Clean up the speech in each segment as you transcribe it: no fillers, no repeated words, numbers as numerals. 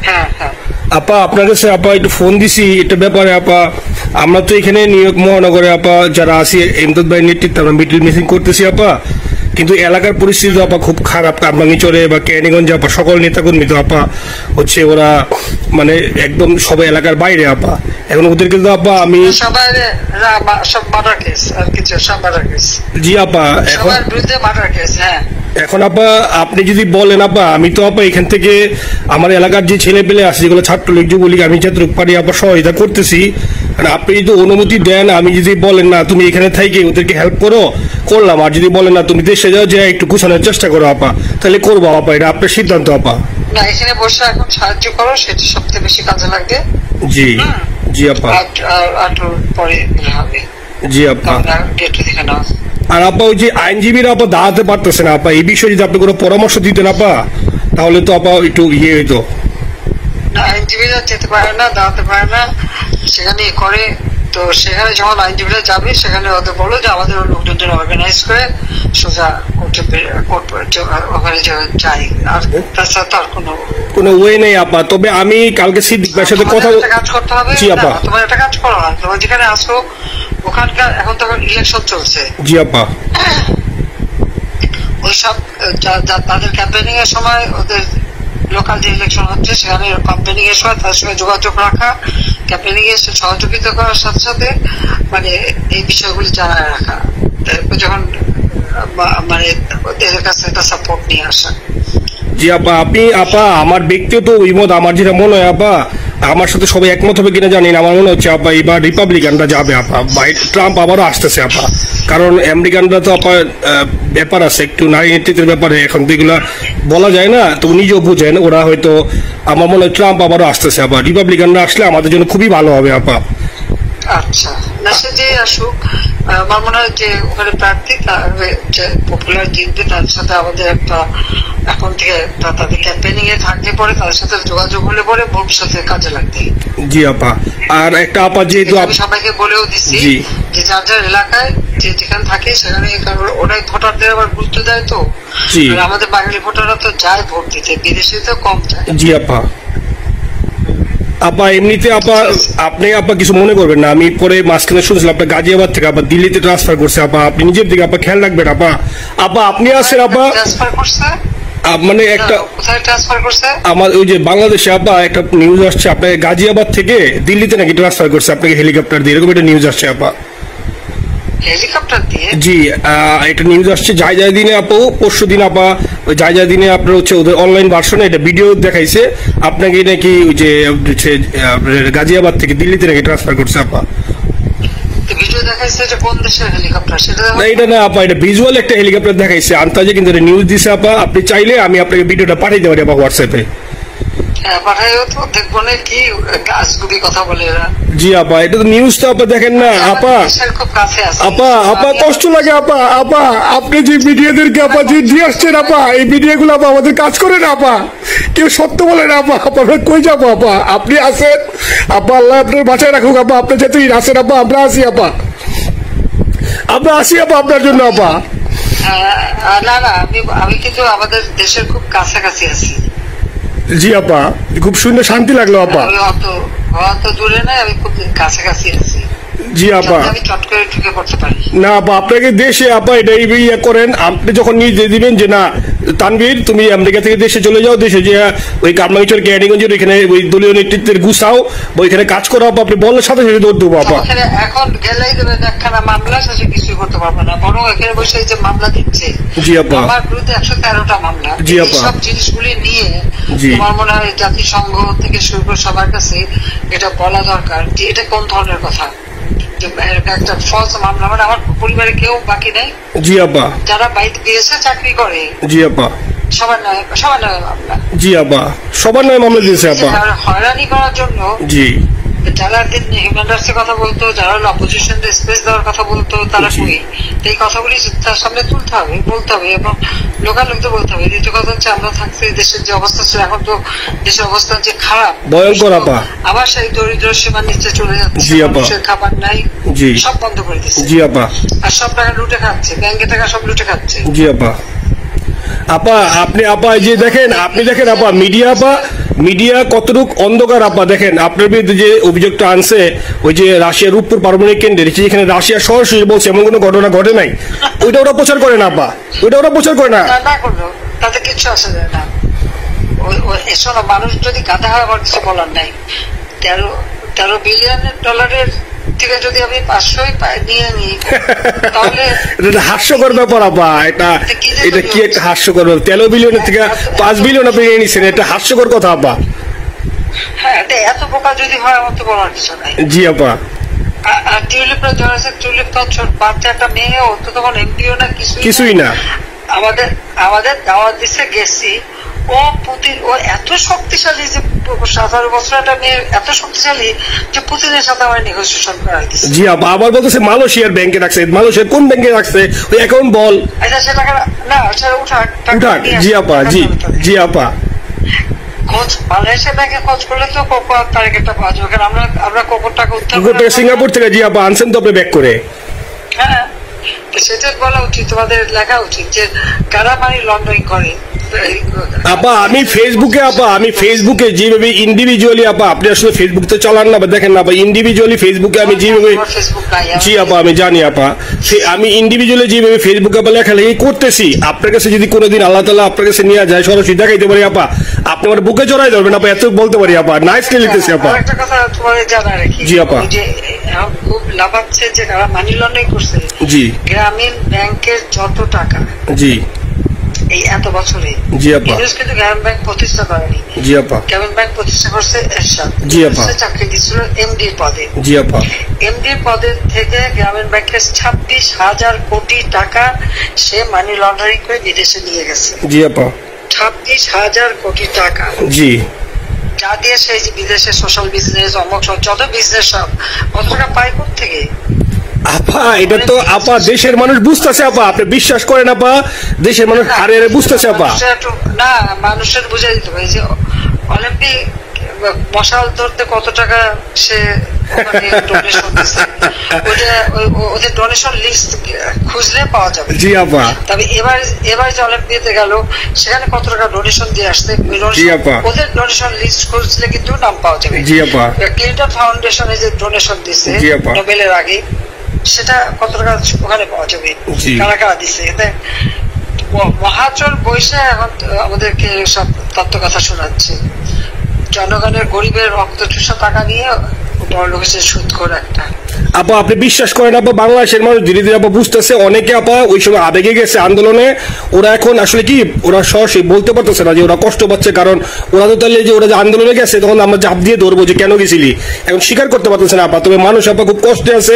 হ্যাঁ হ্যাঁ আপা আপনার কাছে আপা একটু ফোন দিছি এটা ব্যাপারে আপা। আমরা তো এখানে নিউ ইয়র্ক মহানগরে আপা যারা আছি এমদাদ ভাই নেতৃত্বে আমরা মিটিং মিটিং করতেছি আপা, কিন্তু এলাকার পরিস্থিতি আপা খুব খারাপ। কামরাঙ্গীরচরে বা কেরানীগঞ্জে আপা সকল নেতাকর্মী তো আপা হচ্ছে ওরা মানে একদম সবাই এলাকার বাইরে আপা। এখন ওদেরকে তো আপা আমি সবাই সব মার্ডার কেস আর কিছু সব মার্ডার কেস। জি আপা এখন সবার বিরুদ্ধে মার্ডার কেস। হ্যাঁ এখন আপা আপনি যদি বলেন আপা আমি তো আপা এখান থেকে আমার এলাকার যে ছেলে পেলে আছে যেগুলো ছাত্রলীগ যুবলীগ আমি যতটুকু পারি আপা সহায়তা করতেছি। আর আপনি যদি অনুমতি দেন, আমি যদি বলেন না তুমি এখানে থেকে ওদেরকে হেল্প করো করলাম, আর যদি বলেন না তুমি দেশে যাও যে একটু গুছানোর চেষ্টা করো আপা, তাহলে করবো আপা, এটা আপনার সিদ্ধান্ত আপা। না এখানে বসে এখন সাহায্য করো, সেটা সবচেয়ে বেশি কাজে লাগবে। জি জি আপা। আর পরে হবে। জি আপা। গেট থেকে নাও। আর আপা ওই যে আইনজীবীরা আপা দাঁড়াতে পারতেছে না আপা, এই বিষয়ে যদি আপনি কোনো পরামর্শ দিতেন আপা তাহলে তো আপা একটু ইয়ে হইতো। না আইনজীবীরা যেতে পারে না, দাঁড়াতে পারে না, সেখানে করে। তো সেখানে যখন আইনজীবীরা যাবে সেখানে ওদের বলো যে আমাদের লোকজনদের অর্গানাইজ করে সোজা ওখানে যাই। আর তাছাড়া তো আর কোনো ওয়ে নেই আপা। তবে আমি কালকে সিদ্দিক ভাইয়ের সাথে কথা কাজ করতে হবে। জি আপা। তোমার একটা কাজ করো না, তোমার যেখানে আসো ওখানকার এখন তো ইলেকশন চলছে। জি আপা। ওইসব তাদের ক্যাম্পেনিং এর সময় ওদের লোকাল যে ইলেকশন হচ্ছে সেখানে ক্যাম্পেনিং এর সময় তাদের সঙ্গে যোগাযোগ রাখা, ক্যাম্পেনিং এ সহযোগিতা করার সাথে সাথে মানে এই বিষয়গুলি জানায় রাখা, তারপর যখন মানে ওদের কাছে একটা সাপোর্ট নিয়ে আসা। জি আপা। আপনি আপা আমার ব্যক্তিগত অভিমত আমার যেটা মনে হয় আপা, আমার সাথে সবাই একমত হবে কিনা জানি না, আমার মনে হচ্ছে আপা এবার রিপাবলিকানরা যাবে আপা, ট্রাম্প আবারও আসতেছে আপা। কারণ আমেরিকানরা তো আপা ব্যাপার আছে একটু নারী নেতৃত্বের ব্যাপারে, এখন তো এগুলা বলা যায় না, তো নিজেও বুঝেন ওরা হয়তো। আমার মনে হয় ট্রাম্প আবারও আসতেছে আপা, রিপাবলিকানরা আসলে আমাদের জন্য খুবই ভালো হবে আপা। আচ্ছা না সে যে আসুক, আমার মনে হয় যে ওখানে প্রার্থী যে পপুলার জিতবে তার সাথে আমাদের একটা এখন থেকে তাদের ক্যাম্পেনিং এ থাকতে পরে তাদের সাথে যোগাযোগ হলে পরে ভবিষ্যতে কাজে লাগবে। জি আপা। আর একটা আপা যেহেতু আমি সবাইকে বলেও দিচ্ছি যে যার যার এলাকায় যে যেখানে থাকে সেখানে, কারণ ওরাই ভোটারদের আবার গুরুত্ব দেয়। তো আমাদের বাঙালি ভোটাররা তো যায় ভোট দিতে, বিদেশে তো কম যায়। জি আপা। আপা এমনিতে আপা আপনি আপা কিছু মনে করবেন না, আমি পরে মাঝখানে শুনছিলাম আপনার গাজিয়াবাদ থেকে আপা দিল্লিতে ট্রান্সফার করছে আপা, আপনি নিজের দিকে আপা খেয়াল রাখবেন আপা। আপা আপনি আছেন আপা ট্রান্সফার করছে মানে একটা কোথায় ট্রান্সফার করছে আমার ওই যে বাংলাদেশে আপা একটা নিউজ আসছে আপনার গাজিয়াবাদ থেকে দিল্লিতে নাকি ট্রান্সফার করছে আপনাকে হেলিকপ্টার দিয়ে, এরকম একটা নিউজ আসছে আপা। হেলিকপ্টার দিয়ে? জি এটা নিউজ আসছে যায় দিনে আপু, পরশু দিন আপা ওই যায় দিনে আপনার হচ্ছে ওদের অনলাইন ভার্সনে এটা ভিডিও দেখাইছে আপনাকে নাকি ওই যে গাজিয়াবাদ থেকে দিল্লিতে নাকি ট্রান্সফার করছে আপা। ভিডিও দেখাইছে যে কোন দেশের হেলিকপ্টার সেটা না এটা না আপা, এটা ভিজুয়াল একটা হেলিকপ্টার দেখাইছে আন্তাজে, কিন্তু এটা নিউজ দিছে আপা। আপনি চাইলে আমি আপনাকে ভিডিওটা পাঠিয়ে দিতে পারি আপা হোয়াটসঅ্যাপে। পাঠাইও তো দেখবো না কি গাছগুলি কথা বলে এরা। জি আপা এটা তো নিউজ তো আপা দেখেন না আপা। আপা আপা কষ্ট লাগে আপা। আপা আপনি যে মিডিয়াদেরকে আপা যে দিয়ে আসছেন আপা, এই মিডিয়াগুলো আপা আমাদের কাজ করে না আপা, কেউ সত্য বলে না আপা। আপনারা কই যাবো আপা, আপনি আছেন আপা, আল্লাহ আপনার বাঁচায় রাখুক আপা, আপনি যেতেই আছেন আপা, আমরা আছি আপা, আমরা আসি আপা আপনার জন্য আপা। না না আমি কিন্তু আমাদের দেশের খুব কাছাকাছি আছি। জি আপা খুব সুন্দর শান্তি লাগলো আপা। অত দূরে নাই, আমি খুব কাছাকাছি আছি। জি আপা। আমি চট করে ঢুকে পড়তে পারি না আপা আপনাকে দেশে আপা এটা ইয়ে করেন, আপনি যখন নিজে দিবেন যে না তানভীর তুমি আমেরিকা থেকে দেশে চলে যাও, দেশে যে ওই কামরাঙ্গীরচর কেরানীগঞ্জের ওইখানে ওই দলীয় নেতৃত্বের গুছাও ওইখানে কাজ করো আপা, আপনি বলার সাথে সাথে দৌড় দেবো আপা। এখন গেলেই দেবেন একখানা মামলা, শেষে কিছুই করতে পারবে না, বরং এখানে বসে যে মামলা দিচ্ছে। জি আপা। আমার বিরুদ্ধে 113টা মামলা। জি আপা। সব জিনিসগুলি নিয়ে আমার মনে হয় জাতিসংঘ থেকে শুরু করে সবার কাছে এটা বলা দরকার যে এটা কোন ধরনের কথা। একটা ফলস মামলা, মানে আমার পরিবারে কেউ বাকি নেই। জি আপা। যারা বাইরে দিয়েছে চাকরি করে। জি আপা। সবার নামে মামলা। জি আপা সবার নামে মামলা দিয়েছে আপা। হয়রানি করার জন্য জি যারা হিউম্যান রাইটস এর কথা বলতো, যারা অপোজিশন স্পেস দেওয়ার কথা বলতো, তারা কই? এই কথাগুলি তার সামনে তুলতে হবে, বলতে হবে এবং লোকালোকদের বলতে হবে। দ্বিতীয় কথা হচ্ছে আমরা থাকছি দেশের যে অবস্থা ছিল, এখন তো দেশের অবস্থা যে খারাপ ভয়ঙ্কর আপা, আবার সেই দরিদ্র সীমার নিচে চলে যাচ্ছে, মানুষের খাবার নাই, সব বন্ধ করে দিচ্ছে। জি আপা। আর সব টাকা লুটে খাচ্ছে, ব্যাংকে টাকা সব লুটে খাচ্ছে। জি আপা। আপা আপনি আপা এই যে দেখেন, আপনি দেখেন আপা মিডিয়া কতটুক অন্ধকার আপা। দেখেন আপনার বিরুদ্ধে যে অভিযোগটা আনছে ওই যে রাশিয়ার রূপপুর পারমাণবিক কেন্দ্রে, যেখানে রাশিয়া সরাসরি বলছে এমন কোনো ঘটনা ঘটে নাই, ওইটা ওরা প্রচার করে না আপা, ওইটা ওরা প্রচার করে না। না করলো তাতে কিছু আসে যায় না। এসব মানুষ যদি গাধা হয় আমার কিছু বলার নাই। 13 বিলিয়ন ডলারের থেকে যদি আমি 500ই নিয়ে নিই তাহলে এটা হাস্যকর ব্যাপার আপা। এটা কি একটা হাস্যকর ব্যাপার, 13 বিলিয়নের থেকে 5 বিলিয়ন আপনি নিয়ে নিচ্ছেন, এটা হাস্যকর কথা আপা। হ্যাঁ, এত বোকা যদি হয় আমার তো বলার কিছু নাই। জি আপা। আর টিউলিপটা ধরেছে, টিউলিপ তো ছোট বাচ্চা একটা মেয়ে, ও তো তখন এমপিও না, কিছুই না। আমাদের দাওয়াত দিচ্ছে, গেছি। ও পুতিন, ও এত শক্তিশালী যে 17 বছর একটা মেয়ে এত শক্তিশালী যে পুতিনের সাথে আমার নেগোসিয়েশন করাই দিচ্ছে। জি আপা, আবার বলতেছে মালয়েশিয়ার ব্যাংকে রাখছে। মালয়েশিয়ার কোন ব্যাংকে রাখছে ওই অ্যাকাউন্ট বল। আচ্ছা সে টাকা না, সেটা উঠাক। জি আপা, জি আপা। খোঁজ মালয়েশিয়া ব্যাংকে খোঁজ করলে তো কোকো টার্গেটটা পাওয়া যাবে, কারণ আমরা কোকোর টাকা উদ্ধার করে সিঙ্গাপুর থেকে। জি আপা, আনছেন তো আপনি ব্যাক করে। হ্যাঁ, সেটা বলা উচিত, তোমাদের লেখা উচিত যে কারা মানি লন্ডারিং করে। আপা আমি ফেসবুকে যেভাবে ইন্ডিভিজুয়ালি আপা, আপনি আসলে ফেসবুক তো চালান না, দেখেন না আপা, ইন্ডিভিজুয়ালি ফেসবুকে আমি যেভাবে, জি আপা আমি জানি আপা, আমি ইন্ডিভিজুয়ালি যেভাবে ফেসবুকে আপা লেখালেখি করতেছি, আপনার কাছে যদি কোনোদিন আল্লাহ তাআলা আপনার কাছে নিয়ে যায়, সরাসরি দেখাইতে পারি আপা, আপনি আমার বুকে জড়াই ধরবেন আপা, এত বলতে পারি আপা। নাইসলি লিখতেছি আপা। একটা কথা তোমাদের জানা রাখি, জি আপা, যে খুব লাভাচ্ছে যে যারা মানি লন্ডারিং করছে। জি, গ্রামীণ ব্যাংকের যত টাকা, জি এই এত বছরে, জি আপা, কিন্তু গ্রামীণ ব্যাংক প্রতিষ্ঠা করেনি। জি আপা, গ্রামীণ ব্যাংক প্রতিষ্ঠা করছে এরশাদ। জি আপা, চাকরি দিচ্ছিল এমডির পদে। জি আপা, এমডির পদের থেকে গ্রামীণ ব্যাংকের 26,000 কোটি টাকা সে মানি লন্ডারিং করে বিদেশে নিয়ে গেছে। জি আপা, 26,000 কোটি টাকা। জি, যা দিয়ে সেই যে বিদেশে সোশ্যাল বিজনেস, অমক যত বিজনেস সব কত টাকা পায় থেকে। আপা এটা তো আপা দেশের মানুষ বুঝতেছে আপা, আপনি বিশ্বাস করেন আপা, দেশের মানুষ হারে বুঝতেছে আপা। না, মানুষের বুঝাই দিতে হবে যে অলিম্পিক মশাল ধরতে কত টাকা সে ডোনেশন দিচ্ছে, ওদের ডোনেশন লিস্ট খুঁজলে পাওয়া যাবে। জি আপা। তবে এবার যে অলিম্পিয়াতে গেল সেখানে কত টাকা ডোনেশন দিয়ে আসছে, ওদের ডোনেশন লিস্ট খুঁজলে কিন্তু নাম পাওয়া যাবে। জি আপা। ক্লিন্টন ফাউন্ডেশনে যে ডোনেশন দিচ্ছে নোবেলের আগে, সেটা কত টাকা ওখানে পাওয়া যাবে, কারা কারা দিচ্ছে। মহাচল বৈশা এখন আমাদেরকে সব তত্ত্ব কথা শোনাচ্ছে, জনগণের গরিবের রক্ত চুষা টাকা নিয়ে বড় লোক হিসেবে সুদ করে একটা। আপা আপনি বিশ্বাস করেন আপা, বাংলাদেশের মানুষ ধীরে ধীরে আপা বুঝতেছে। অনেকে আপা ওই সময় আবেগে গেছে আন্দোলনে, ওরা এখন আসলে কি, ওরা সরাসরি বলতে পারতেছে না যে ওরা কষ্ট পাচ্ছে, কারণ ওরা তো তাহলে যে ওরা যে আন্দোলনে গেছে তখন আমরা চাপ দিয়ে ধরবো যে কেন গেছিলি, এখন স্বীকার করতে পারতেছে না আপা। তবে মানুষ আপা খুব কষ্টে আছে,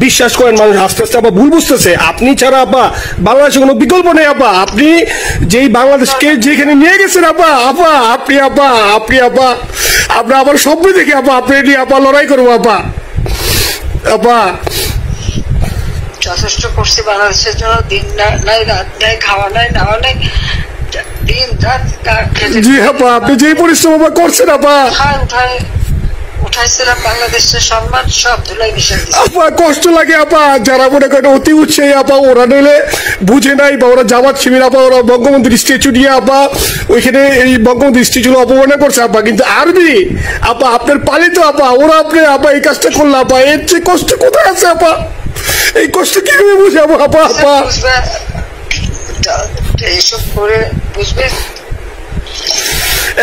বিশ্বাস করেন মানুষ আস্তে আস্তে আপা ভুল বুঝতেছে। আপনি ছাড়া আপা বাংলাদেশে কোনো বিকল্প নেই আপা, আপনি যেই বাংলাদেশকে যেখানে নিয়ে গেছেন আপা, আপনি আমার স্বপ্ন দেখে আপা আপনি নিয়ে আপা লড়াই করবো আপা। আপা যথেষ্ট করছি বাংলাদেশের জন্য, দিন নাই রাত নাই, খাওয়া নাই নাওয়া নাই, দিন রাত। জি আপা, আপনি যে পরিশ্রম আপা করছেন আপা, উঠাইছিলাম বাংলাদেশের সম্মান সব ধুলাই মিশে দিচ্ছে আপা। কষ্ট লাগে আপা, যারা মনে করেন অতি উৎসাহী আপা, ওরা নইলে বুঝে নাই বা ওরা জামাত শিবির আপা, ওরা বঙ্গবন্ধুর স্ট্যাচু নিয়ে আপা ওইখানে এই বঙ্গবন্ধুর স্ট্যাচু অপমানে করছে আপা, কিন্তু আর্মি আপা আপনার পালিত আপা, ওরা আপনি আপা এই কাজটা করলো আপা, এর চেয়ে কষ্ট কোথায় আছে আপা? এই কষ্ট কিভাবে বুঝাবো আপা? এইসব করে বুঝবে।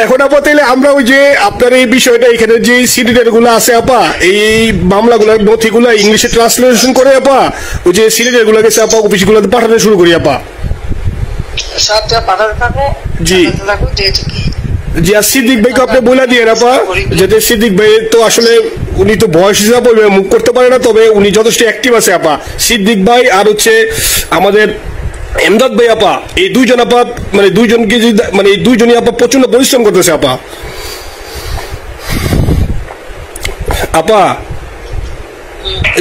এখন আপা তাইলে আমরা ওই যে আপনার এই বিষয়টা, এখানে যে সিলিন্ডার গুলো আছে আপা, এই মামলাগুলোর নথিগুলো ইংলিশে ট্রান্সলেশন করে আপা, ওই যে সিলিন্ডার গুলো গেছে আপা অফিস গুলোতে পাঠানো শুরু করি আপা। সবটা পাঠাতে থাকো। জি জি। আর সিদ্দিক ভাইকে আপনি বলে দিয়ে আপা, যাতে সিদ্দিক ভাই তো আসলে উনি তো বয়স হিসাবে মুখ করতে পারে না, তবে উনি যথেষ্ট অ্যাক্টিভ আছে আপা। সিদ্দিক ভাই আর হচ্ছে আমাদের এমদাদ ভাই আপা, এই দুইজন আপা মানে দুইজনকে মানে এই দুইজনই আপা প্রচন্ড পরিশ্রম করতেছে আপা। আপা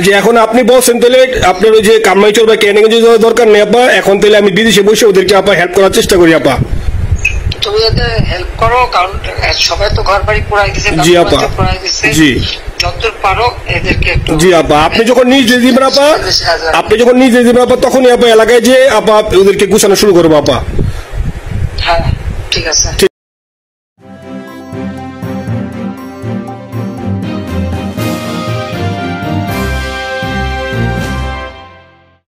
যে এখন আপনি বলছেন তাহলে আপনার ওই যে কামাইচর বা ক্যানিগঞ্জে যাওয়ার দরকার নেই আপা, এখন তাহলে আমি বিদেশে বসে ওদেরকে আপা হেল্প করার চেষ্টা করি আপা। তুমি ওদের হেল্প করো, কারণ সবাই তো ঘর বাড়ি পোড়াই দিছে। জি আপা, জি যতদূর পারো এদেরকে একটু। জি আপা, আপনি যখন নিজে দিবেন আপা, তখনই আপা এলাকায় যে আপা ওদেরকে গুছানো শুরু করবো আপা। ঠিক আছে।